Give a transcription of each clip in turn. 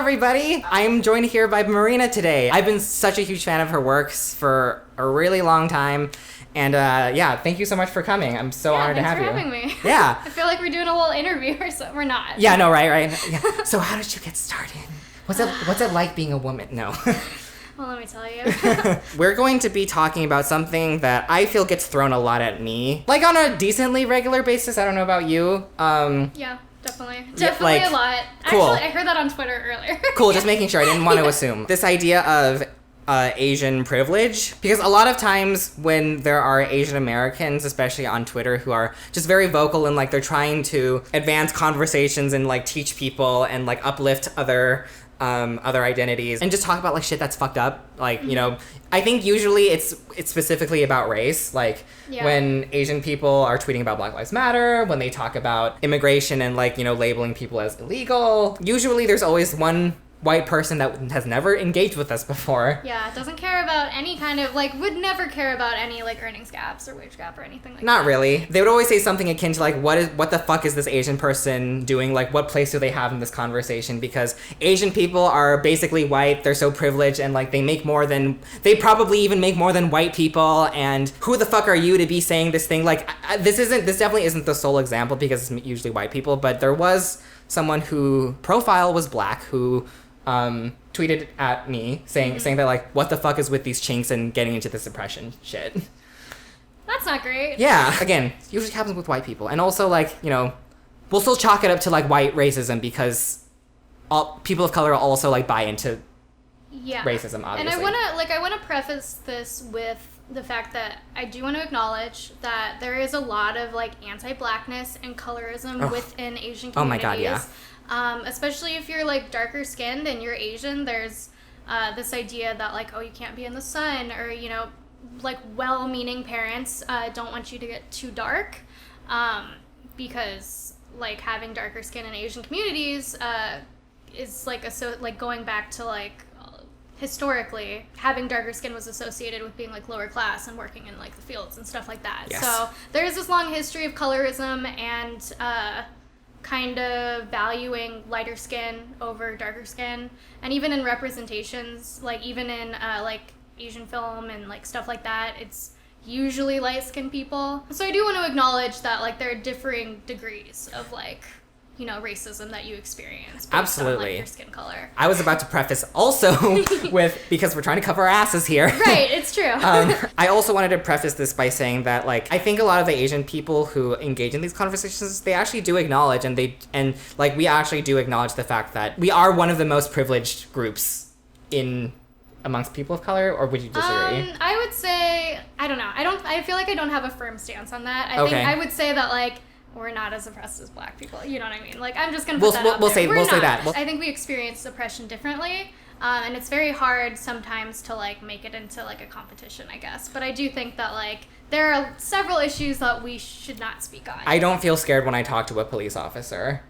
everybody. I'm joined here by Marina today. I've been such a huge fan of her works for a really long time. And yeah, thank you so much for coming. I'm so honored to have you. Thanks for having me. Yeah. I feel like we're doing a little interview or so. We're not. Yeah, no, right. Yeah. So how did you get started? What's it like being a woman? No. Well, let me tell you. We're going to be talking about something that I feel gets thrown a lot at me. Like on a decently regular basis. I don't know about you. Yeah, definitely. Definitely a lot. Cool. Actually, I heard that on Twitter earlier. Cool, just making sure. I didn't want to assume. This idea of Asian privilege, because a lot of times when there are Asian Americans, especially on Twitter, who are just very vocal and like they're trying to advance conversations and like teach people and like uplift other identities and just talk about like shit that's fucked up, like, you know, I think usually it's specifically about race, like when Asian people are tweeting about Black Lives Matter, when they talk about immigration and like, you know, labeling people as illegal, usually there's always one white person that has never engaged with us before. Yeah, doesn't care about any kind of, like, would never care about any, like, earnings gaps or wage gap or anything like that. Not really. They would always say something akin to, like, what the fuck is this Asian person doing? Like, what place do they have in this conversation? Because Asian people are basically white, they're so privileged, and, like, they probably even make more than white people, and who the fuck are you to be saying this thing? Like, this definitely isn't the sole example, because it's usually white people, but there was someone who profile was black, who tweeted at me saying that like, what the fuck is with these chinks and getting into this oppression shit. That's not great. Yeah, again, usually happens with white people. And also, like, you know, we'll still chalk it up to like white racism because all people of color also like buy into racism, obviously. And I want to preface this with the fact that I do want to acknowledge that there is a lot of like anti-blackness and colorism within Asian communities. Oh my god, yeah. Especially if you're like darker skinned and you're Asian, there's this idea that like, oh, you can't be in the sun, or, you know, like well-meaning parents don't want you to get too dark, because like having darker skin in Asian communities is like going back to like historically, having darker skin was associated with being like lower class and working in like the fields and stuff like that. Yes. So there is this long history of colorism and kind of valuing lighter skin over darker skin, and even in representations, like even in like Asian film and like stuff like that, it's usually light-skinned people. So I do want to acknowledge that like there are differing degrees of like, you know, racism that you experience based on like your skin color. I was about to preface also with, because we're trying to cover our asses here. Right, it's true. I also wanted to preface this by saying that like, I think a lot of the Asian people who engage in these conversations, they actually do acknowledge and like we actually do acknowledge the fact that we are one of the most privileged groups amongst people of color, or would you disagree? I would say, I don't know. I feel like I don't have a firm stance on that. I think I would say that like, we're not as oppressed as black people. You know what I mean? Like, I'm just going to put that out there. We'll say that. I think we experience oppression differently, and it's very hard sometimes to, like, make it into, like, a competition, I guess. But I do think that, like, there are several issues that we should not speak on. I don't feel scared when I talk to a police officer.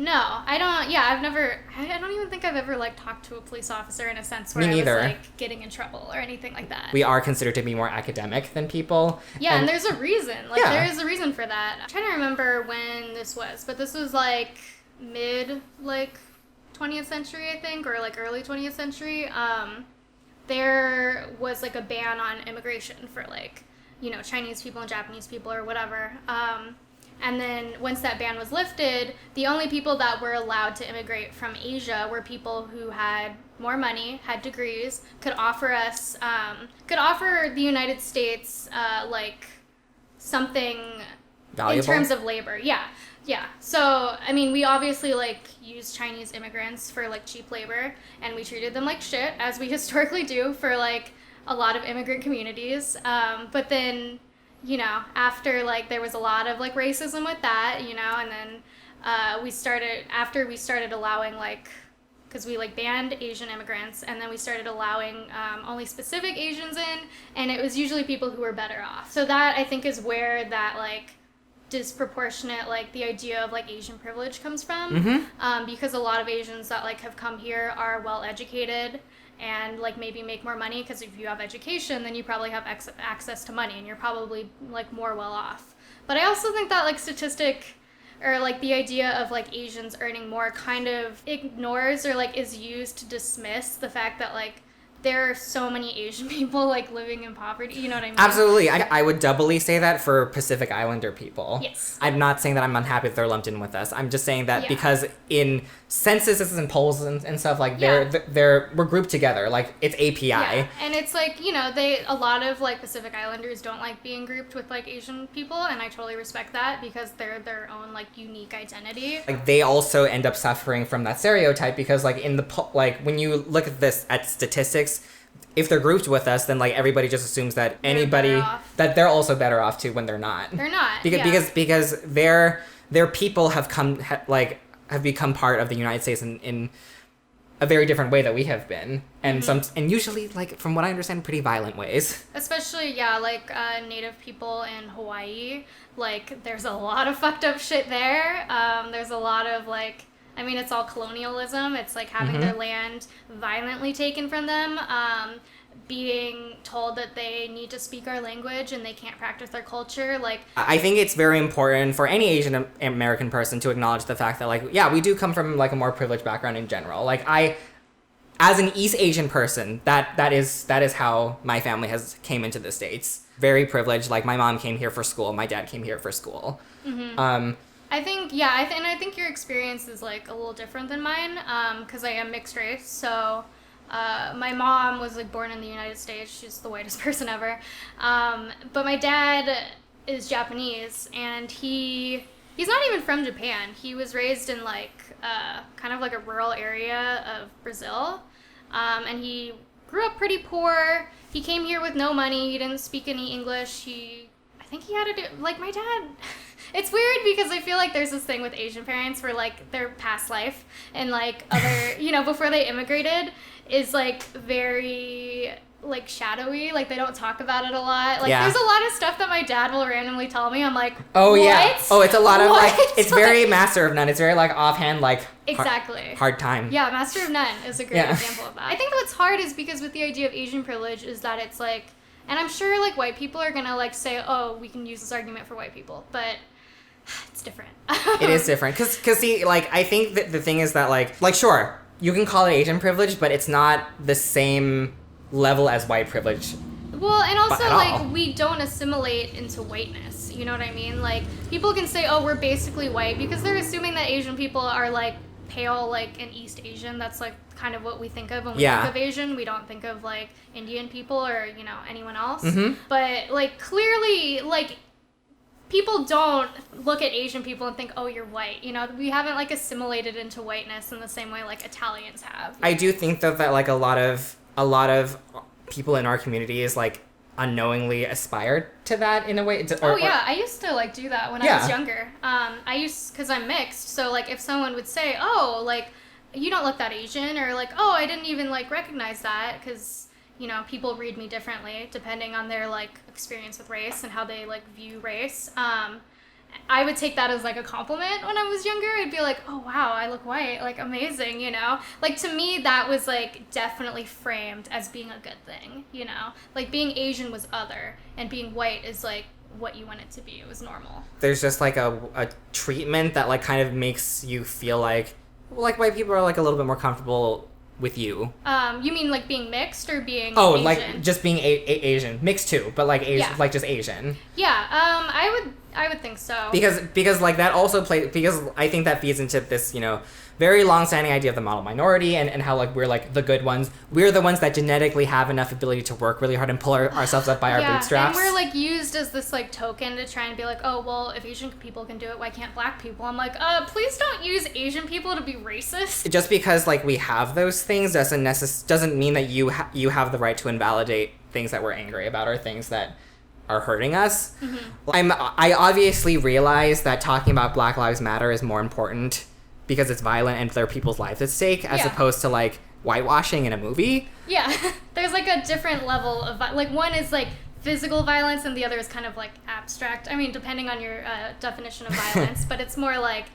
No, I don't. Yeah, I don't even think I've ever, like, talked to a police officer in a sense where Me neither. I was, like, getting in trouble or anything like that. We are considered to be more academic than people. Yeah, and there's a reason. Like, there is a reason for that. I'm trying to remember when this was, but this was, like, mid, like, 20th century, I think, or, like, early 20th century. There was, like, a ban on immigration for, like, you know, Chinese people and Japanese people or whatever. And then once that ban was lifted, the only people that were allowed to immigrate from Asia were people who had more money, had degrees, could offer the United States, like, something valuable in terms of labor. Yeah. So, I mean, we obviously, like, used Chinese immigrants for, like, cheap labor, and we treated them like shit, as we historically do for, like, a lot of immigrant communities. But then, you know, after, like, there was a lot of, like, racism with that, you know, and then after we started allowing, like, because we, like, banned Asian immigrants, and then we started allowing only specific Asians in, and it was usually people who were better off. So that, I think, is where that, like, disproportionate, like, the idea of, like, Asian privilege comes from, because a lot of Asians that, like, have come here are well-educated, and like maybe make more money, because if you have education, then you probably have access to money, and you're probably like more well off. But I also think that like statistic or like the idea of like Asians earning more kind of ignores or like is used to dismiss the fact that like there are so many Asian people like living in poverty. You know what I mean? Absolutely. I would doubly say that for Pacific Islander people. Yes. I'm not saying that I'm unhappy that they're lumped in with us. I'm just saying that because in censuses and polls and stuff, like we're grouped together. Like it's API. Yeah. And it's like, you know, a lot of like Pacific Islanders don't like being grouped with like Asian people, and I totally respect that because they're their own like unique identity. Like they also end up suffering from that stereotype because like like when you look at this at statistics, if they're grouped with us, then like everybody just assumes that that they're also better off too when they're not. They're not. Because their people have become part of the United States in a very different way that we have been, and and usually like from what I understand, pretty violent ways. Especially like Native people in Hawaii, like there's a lot of fucked up shit there. There's a lot of like. I mean, it's all colonialism. It's like having their land violently taken from them, being told that they need to speak our language and they can't practice their culture. Like, I think it's very important for any Asian American person to acknowledge the fact that, like, yeah, we do come from like a more privileged background in general. Like, as an East Asian person, that is how my family came into the States. Very privileged. Like, my mom came here for school. My dad came here for school. I think, and I think your experience is, like, a little different than mine, because I am mixed race, so, my mom was, like, born in the United States. She's the whitest person ever, but my dad is Japanese, and he's not even from Japan. He was raised in, like, kind of, like, a rural area of Brazil, and he grew up pretty poor. He came here with no money. He didn't speak any English. I think he had to do, like, my dad... It's weird because I feel like there's this thing with Asian parents where, like, their past life and, like, other, you know, before they immigrated is, like, very, like, shadowy. Like, they don't talk about it a lot. Like, there's a lot of stuff that my dad will randomly tell me. I'm like, oh, what? Yeah. Oh, it's a lot of, like, it's very Master of None. It's very, like, offhand, like, exactly. Hard time. Yeah, Master of None is a great example of that. I think what's hard is because with the idea of Asian privilege is that it's, like, and I'm sure, like, white people are gonna, like, say, oh, we can use this argument for white people, but... It's different. It is different. Cause see, like, I think that the thing is that, like, sure, you can call it Asian privilege, but it's not the same level as white privilege. Well, and also, like, we don't assimilate into whiteness. You know what I mean? Like, people can say, oh, we're basically white, because they're assuming that Asian people are, like, pale, like, in East Asian. That's, like, kind of what we think of when we think of Asian. We don't think of, like, Indian people or, you know, anyone else. But, like, clearly, like... People don't look at Asian people and think, oh, you're white. You know, we haven't, like, assimilated into whiteness in the same way, like, Italians have. I do think, though, that, like, a lot of people in our community is, like, unknowingly aspired to that in a way. I used to, like, do that when I was younger. Because I'm mixed, so, like, if someone would say, oh, like, you don't look that Asian, or, like, oh, I didn't even, like, recognize that, because... You know, people read me differently depending on their, like, experience with race and how they, like, view race. I would take that as, like, a compliment when I was younger. I'd be like, oh, wow, I look white. Like, amazing, you know? Like, to me, that was, like, definitely framed as being a good thing, you know? Like, being Asian was other, and being white is, like, what you want it to be. It was normal. There's just, like, a treatment that, like, kind of makes you feel like, well, like, white people are, like, a little bit more comfortable... with you. You mean like being mixed or being Asian? Like just being Asian. Mixed too, but like Asian, like just Asian. Yeah, I would think so. Because like that also because I think that feeds into this, you know, very long-standing idea of the model minority and how like we're like the good ones. We're the ones that genetically have enough ability to work really hard and pull ourselves up by our bootstraps. And we're like used as this like token to try and be like, oh well, if Asian people can do it, why can't black people? I'm like, please don't use Asian people to be racist. Just because like we have those things doesn't mean that you have the right to invalidate things that we're angry about or things that are hurting us. I obviously realize that talking about Black Lives Matter is more important because it's violent and there are people's lives at stake as opposed to like whitewashing in a movie. Yeah, there's like a different level of like one is like physical violence and the other is kind of like abstract. I mean, depending on your definition of violence, but it's more like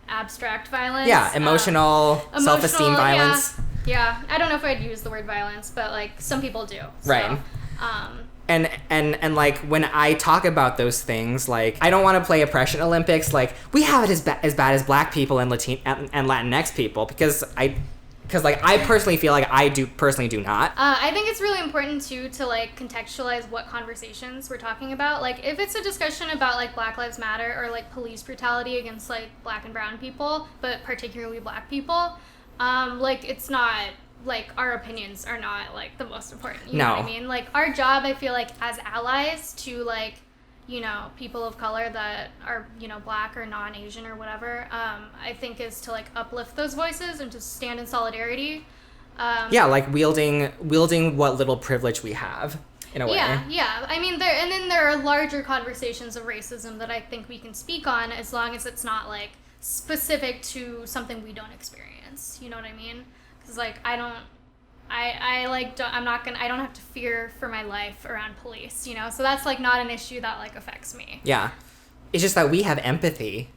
abstract violence. Yeah, emotional self-esteem violence. Yeah, I don't know if I'd use the word violence, but like some people do. So, right. And like when I talk about those things, like I don't want to play oppression Olympics. Like we have it as bad as Black people and Latinx people because I personally feel like I personally do not. I think it's really important too to like contextualize what conversations we're talking about. Like if it's a discussion about like Black Lives Matter or like police brutality against like Black and brown people, but particularly Black people, like it's not. Like our opinions are not like the most important, you know what I mean? Like our job, I feel like as allies to like, you know, people of color that are, you know, Black or non-Asian or whatever, I think is to like uplift those voices and to stand in solidarity. Like wielding what little privilege we have in a way. Yeah. I mean, there are larger conversations of racism that I think we can speak on as long as it's not like specific to something we don't experience. You know what I mean? Like I don't have to fear for my life around police, you know, so that's like not an issue that like affects me. Yeah, it's just that we have empathy.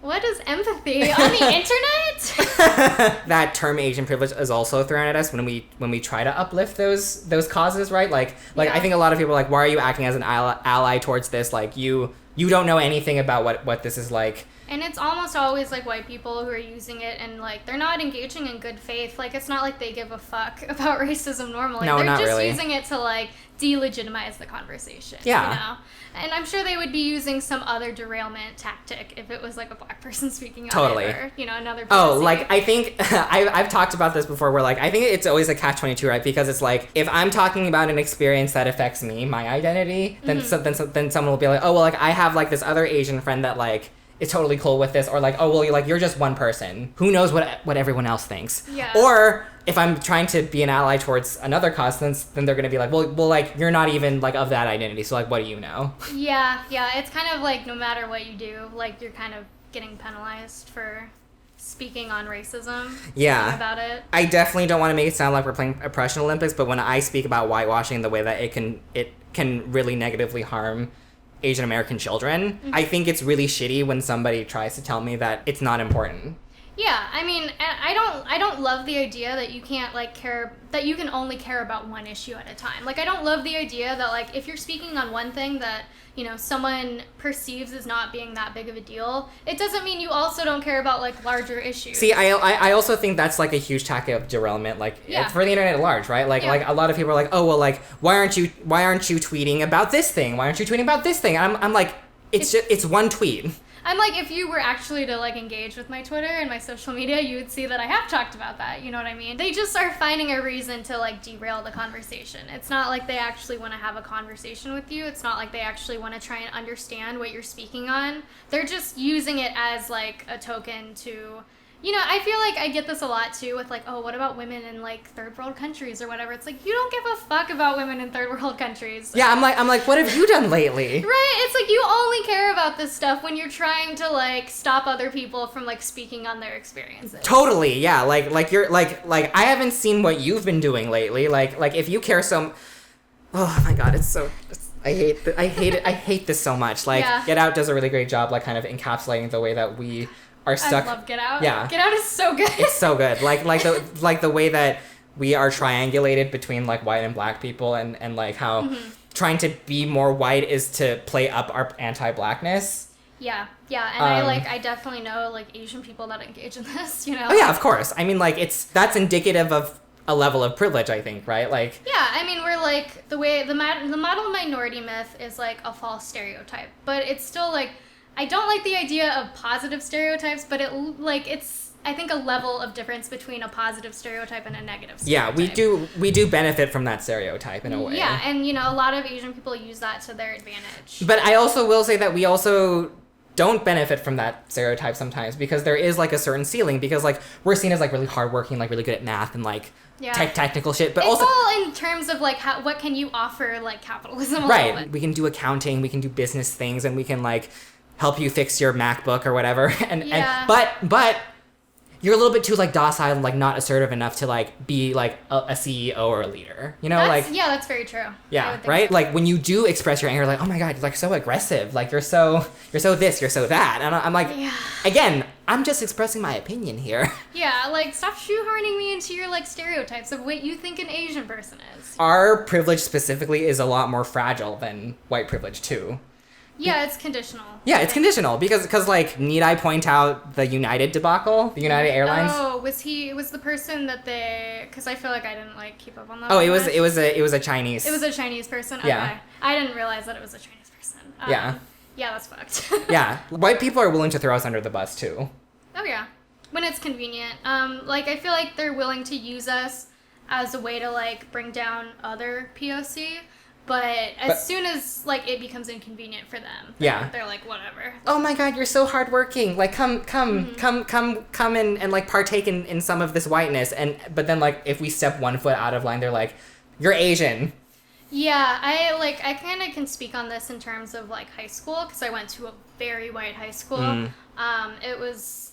What is empathy on the internet? That term Asian privilege is also thrown at us when we try to uplift those causes, right? Like I think a lot of people are like, why are you acting as an ally towards this? Like you don't know anything about what this is like. And it's almost always, like, white people who are using it and, like, they're not engaging in good faith. Like, it's not like they give a fuck about racism normally. No, they're not just really. using it to, like, delegitimize the conversation. Yeah. You know? And I'm sure they would be using some other derailment tactic if it was, like, a Black person speaking on totally. it or, you know, another person. Oh, like, I think, I've talked about this before where, like, I think it's always a catch-22, right? Because it's like, if I'm talking about an experience that affects me, my identity, then someone will be like, oh, well, like, I have, like, this other Asian friend that, like, is totally cool with this, or like, oh, well, you're just one person. Who knows what everyone else thinks? Yeah. Or if I'm trying to be an ally towards another cause, then they're gonna be like, well, like you're not even like of that identity, so like, what do you know? Yeah. It's kind of like no matter what you do, like you're kind of getting penalized for speaking on racism. Yeah. About it. I definitely don't want to make it sound like we're playing oppression Olympics, but when I speak about whitewashing, the way that it can really negatively harm Asian American children, I think it's really shitty when somebody tries to tell me that it's not important. Yeah, I mean, I don't love the idea that you can't like care, that you can only care about one issue at a time. Like I don't love the idea that like if you're speaking on one thing that, you know, someone perceives as not being that big of a deal, it doesn't mean you also don't care about like larger issues. See, I also think that's like a huge tactic of derailment, like for the internet at large, right? Like like a lot of people are like, oh well, like why aren't you tweeting about this thing? Why aren't you tweeting about this thing? And I'm like, it's one tweet. I'm like, if you were actually to like engage with my Twitter and my social media, you would see that I have talked about that. You know what I mean? They just are finding a reason to like derail the conversation. It's not like they actually want to have a conversation with you. It's not like they actually want to try and understand what you're speaking on. They're just using it as like a token to, you know, I feel like I get this a lot too with like, oh, what about women in like third world countries or whatever? It's like, you don't give a fuck about women in third world countries. Yeah, I'm like, what have you done lately? Right? It's like you only care about this stuff when you're trying to like stop other people from like speaking on their experiences. Totally, yeah. Like you're like I haven't seen what you've been doing lately. Like if you care so, oh my god, I hate it. I hate this so much. Like Get Out does a really great job, like kind of encapsulating the way that we are stuck. I love Get Out. Yeah. Get Out is so good. It's so good. Like the way that we are triangulated between like white and Black people and like how trying to be more white is to play up our anti-Blackness. Yeah. And I definitely know like Asian people that engage in this, you know. Oh yeah, of course. I mean like that's indicative of a level of privilege, I think, right? Like yeah, I mean we're like the way the model minority myth is like a false stereotype, but it's still like I don't like the idea of positive stereotypes, but it's I think a level of difference between a positive stereotype and a negative stereotype. Yeah, we do benefit from that stereotype in a way. Yeah, and you know, a lot of Asian people use that to their advantage. But I also will say that we also don't benefit from that stereotype sometimes because there is like a certain ceiling because like we're seen as like really hardworking, like really good at math and like technical shit. But it's also all in terms of like what can you offer like capitalism a little bit. We can do accounting, we can do business things, and we can like help you fix your MacBook or whatever. But you're a little bit too like docile and like not assertive enough to like be like a CEO or a leader. You know, that's very true. Yeah, right? So. Like when you do express your anger, like, oh my god, you're like so aggressive. Like you're so this, you're so that. And I'm like, again, I'm just expressing my opinion here. Yeah, like, stop shoehorning me into your, like, stereotypes of what you think an Asian person is. Our privilege specifically is a lot more fragile than white privilege, too. Yeah, it's conditional. Yeah, it's conditional because like, need I point out the United debacle, the United Airlines? Oh, was the person that they? Because I feel like I didn't like keep up on that. Oh, it was a Chinese. It was a Chinese person. Okay. Yeah. I didn't realize that it was a Chinese person. Yeah. Yeah, that's fucked. Yeah, white people are willing to throw us under the bus too. Oh yeah, when it's convenient. Like I feel like they're willing to use us as a way to like bring down other POC. But as soon as, like, it becomes inconvenient for them, they're like, whatever. Oh my god, you're so hardworking. Like, come and like, partake in some of this whiteness. But then, like, if we step one foot out of line, they're like, you're Asian. Yeah, I kind of can speak on this in terms of, like, high school, because I went to a very white high school. It was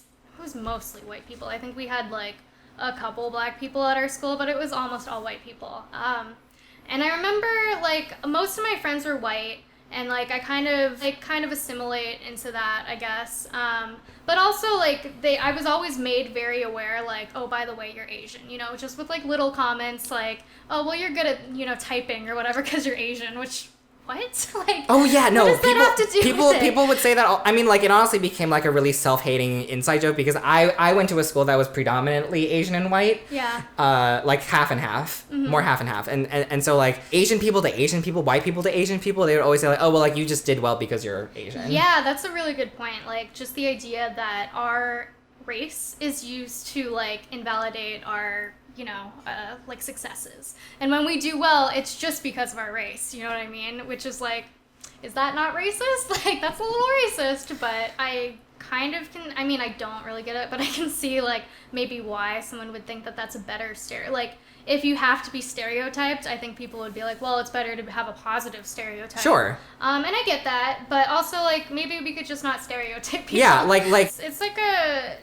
mostly white people. I think we had, like, a couple black people at our school, but it was almost all white people. And I remember, like, most of my friends were white, and, like, I kind of assimilate into that, I guess. But also, like, I was always made very aware, like, oh, by the way, you're Asian, you know, just with, like, little comments, like, oh, well, you're good at, you know, typing or whatever because you're Asian, which... What? Like, oh yeah, no. What does that have to do with it? People would say that. I mean, like, it honestly became like a really self-hating inside joke because I went to a school that was predominantly Asian and white. Yeah. Like half and half, more half and half, and so like Asian people to Asian people, white people to Asian people, they would always say like, oh well, like you just did well because you're Asian. Yeah, that's a really good point. Like, just the idea that our race is used to like invalidate our, you know, like successes. And when we do well, it's just because of our race, you know what I mean? Which is like, is that not racist? Like, that's a little racist, but I kind of can, I mean, I don't really get it, but I can see like maybe why someone would think that that's a better like, if you have to be stereotyped, I think people would be like, well, it's better to have a positive stereotype. Sure. And I get that, but also like maybe we could just not stereotype people. Yeah, like it's like a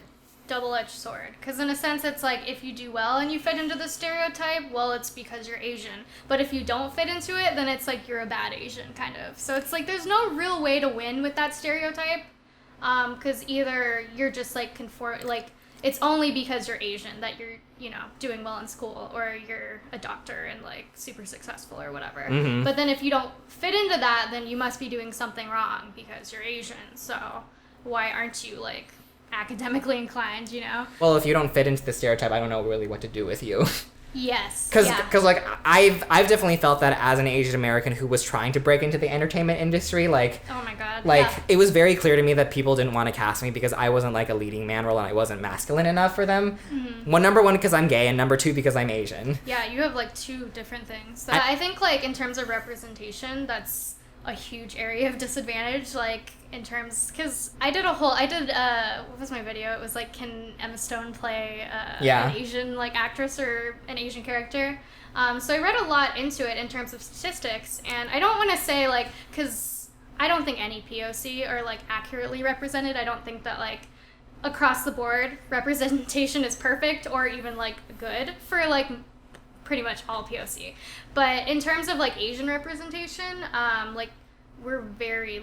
double-edged sword, because in a sense it's like if you do well and you fit into the stereotype, well, it's because you're Asian, but if you don't fit into it, then it's like you're a bad Asian, kind of. So it's like there's no real way to win with that stereotype, because either you're just like like it's only because you're Asian that you're, you know, doing well in school, or you're a doctor and like super successful or whatever. But then if you don't fit into that, then you must be doing something wrong because you're Asian. So why aren't you like academically inclined, you know? Well, if you don't fit into the stereotype, I don't know really what to do with you. Yes. Because like I've definitely felt that as an Asian American who was trying to break into the entertainment industry, like, oh my god, like it was very clear to me that people didn't want to cast me because I wasn't like a leading man role and I wasn't masculine enough for them. Number one, because I'm gay, and number two, because I'm Asian. Yeah, you have like two different things. So I think like in terms of representation, that's a huge area of disadvantage, like in terms, because I did what was my video? It was like, can Emma Stone play an Asian like actress or an Asian character? So I read a lot into it in terms of statistics, and I don't want to say like, because I don't think any POC are like accurately represented. I don't think that like across the board representation is perfect or even like good for like pretty much all POC. But in terms of like Asian representation, like we're very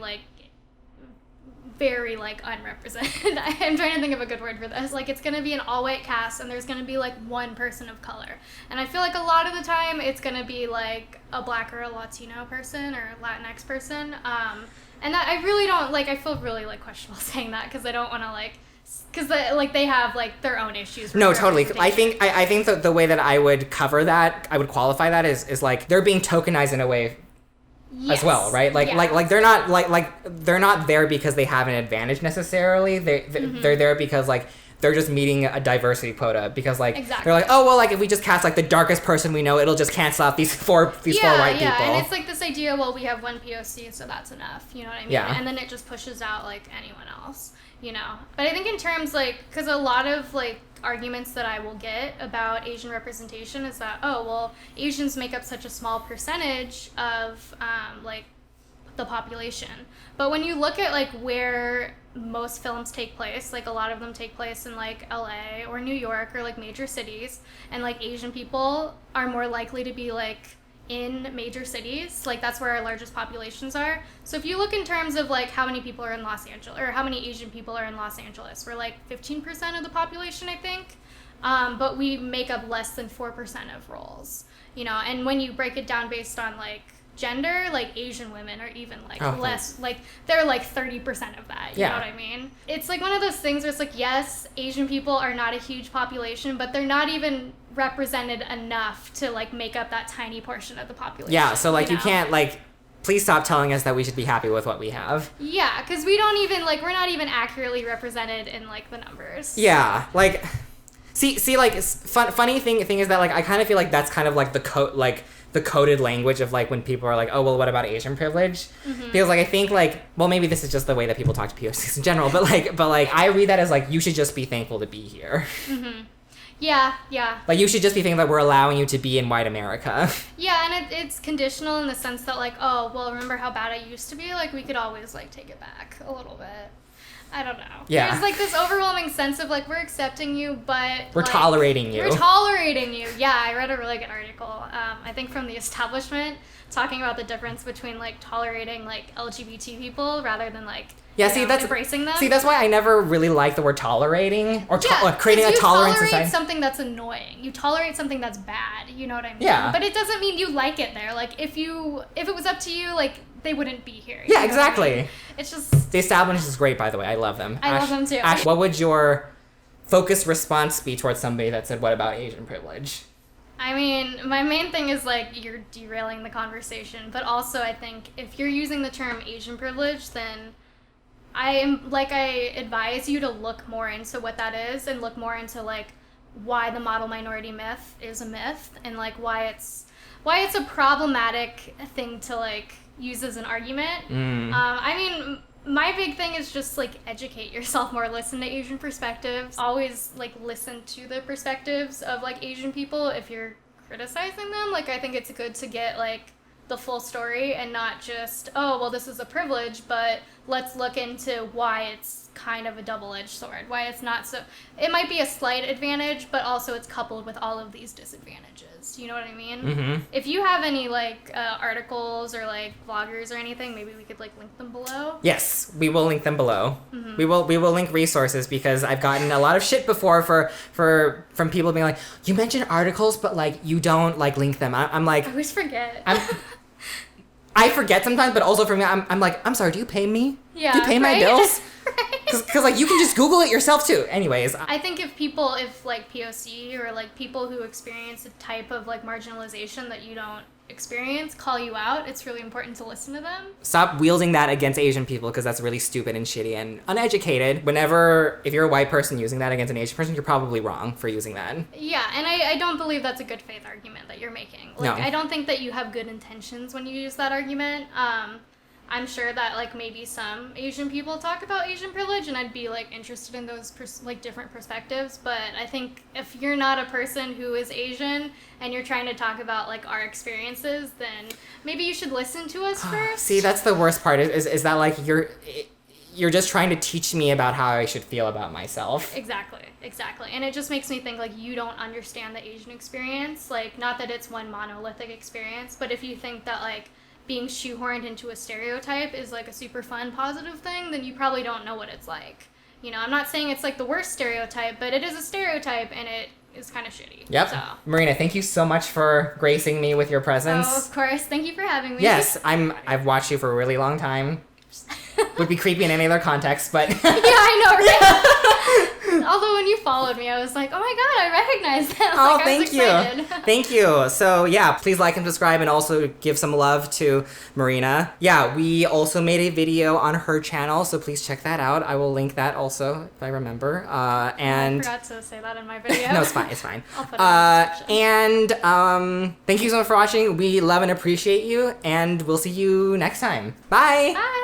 unrepresented. I'm trying to think of a good word for this. Like, it's going to be an all-white cast, and there's going to be, like, one person of color. And I feel like a lot of the time, it's going to be, like, a Black or a Latino person or a Latinx person. And that I really don't, like, I feel really, like, questionable saying that, because I don't want to, like, because, like, they have, like, their own issues. No, totally. I think that the way that I would cover that, I would qualify that is like, they're being tokenized in a way as well, right? Like they're not they're not there because they have an advantage necessarily. They're there because like they're just meeting a diversity quota, because like they're like, oh well, like if we just cast like the darkest person we know, it'll just cancel out these four white people. And it's like this idea, well, we have one POC, so that's enough, you know what I mean? Yeah. And then it just pushes out like anyone else, you know. But I think in terms like, because a lot of like arguments that I will get about Asian representation is that, oh well, Asians make up such a small percentage of like the population. But when you look at like where most films take place, like a lot of them take place in like LA or New York or like major cities, and like Asian people are more likely to be like in major cities. Like, that's where our largest populations are. So if you look in terms of, like, how many people are in Los Angeles, or how many Asian people are in Los Angeles, we're, like, 15% of the population, I think. But we make up less than 4% of roles, you know, and when you break it down based on, like, gender, like, Asian women are even, like, less, like, they're, like, 30% of that, you know what I mean? It's, like, one of those things where it's, like, yes, Asian people are not a huge population, but they're not even represented enough to, like, make up that tiny portion of the population. Yeah, so, like, you can't, like, please stop telling us that we should be happy with what we have. Yeah, because we don't even, like, we're not even accurately represented in, like, the numbers. Yeah, like, see, like, funny thing is that, like, I kind of feel like that's kind of, like, the coded language of, like, when people are like, oh, well, what about Asian privilege? Because, like, I think, like, well, maybe this is just the way that people talk to POCs in general, but I read that as, like, you should just be thankful to be here. Yeah. Like, you should just be thankful that we're allowing you to be in white America. Yeah, and it's conditional in the sense that, like, oh, well, remember how bad it used to be? Like, we could always, like, take it back a little bit. I don't know. Yeah. There's, like, this overwhelming sense of, like, we're accepting you, but... We're, like, tolerating you. We're tolerating you. Yeah, I read a really good article, I think from The Establishment, talking about the difference between, like, tolerating, like, LGBT people rather than, like, that's embracing them. See, that's why I never really like the word tolerating or creating a tolerant society. You tolerate something that's annoying. You tolerate something that's bad. You know what I mean? Yeah. But it doesn't mean you like it there. Like, if it was up to you, like, they wouldn't be here. Yeah, exactly. I mean? It's just... The Establishment is great, by the way. I love them. I love them, too. Ash, what would your focused response be towards somebody that said, what about Asian privilege? I mean, my main thing is, like, you're derailing the conversation. But also, I think, if you're using the term Asian privilege, then... I advise you to look more into what that is and look more into, like, why the model minority myth is a myth and, like, why it's a problematic thing to, like, use as an argument. I mean, my big thing is just, like, educate yourself more, listen to Asian perspectives, always, like, listen to the perspectives of, like, Asian people if you're criticizing them. Like, I think it's good to get, like, the full story and not just, oh, well, this is a privilege, but let's look into why it's kind of a double-edged sword, why it's not so... It might be a slight advantage, but also it's coupled with all of these disadvantages. You know what I mean? If you have any, like, articles or, like, bloggers or anything, maybe we could, like, link them below. Yes, we will link them below. We will link resources because I've gotten a lot of shit before from people being like, you mentioned articles, but, like, you don't, like, link them. I'm like... I always forget. I forget sometimes, but also for me, I'm like, I'm sorry, do you pay me? Yeah, do you pay my bills? Because, like, you can just Google it yourself, too. Anyways. I think if like, POC or, like, people who experience a type of, like, marginalization that you don't experience call you out, it's really important to listen to them. Stop wielding that against Asian people because that's really stupid and shitty and uneducated. If you're a white person using that against an Asian person, you're probably wrong for using that. Yeah, and I don't believe that's a good faith argument that you're making. Like, no. I don't think that you have good intentions when you use that argument. I'm sure that, like, maybe some Asian people talk about Asian privilege, and I'd be, like, interested in those, different perspectives, but I think if you're not a person who is Asian and you're trying to talk about, like, our experiences, then maybe you should listen to us first. See, that's the worst part, is that, like, you're just trying to teach me about how I should feel about myself. Exactly. And it just makes me think, like, you don't understand the Asian experience. Like, not that it's one monolithic experience, but if you think that, like, being shoehorned into a stereotype is, like, a super fun, positive thing, then you probably don't know what it's like. You know, I'm not saying it's, like, the worst stereotype, but it is a stereotype, and it is kind of shitty. Yep. So. Marina, thank you so much for gracing me with your presence. Oh, of course. Thank you for having me. Yes, I've watched you for a really long time. Would be creepy in any other context, but... Yeah, I know, right? Although when you followed me, I was like, oh my god, I recognize that. Oh, like, thank you. Thank you. So, yeah, please like and subscribe and also give some love to Marina. Yeah, we also made a video on her channel, so please check that out. I will link that also, if I remember. And I forgot to say that in my video. No, it's fine. I'll put it in the description. And thank you so much for watching. We love and appreciate you, and we'll see you next time. Bye! Bye!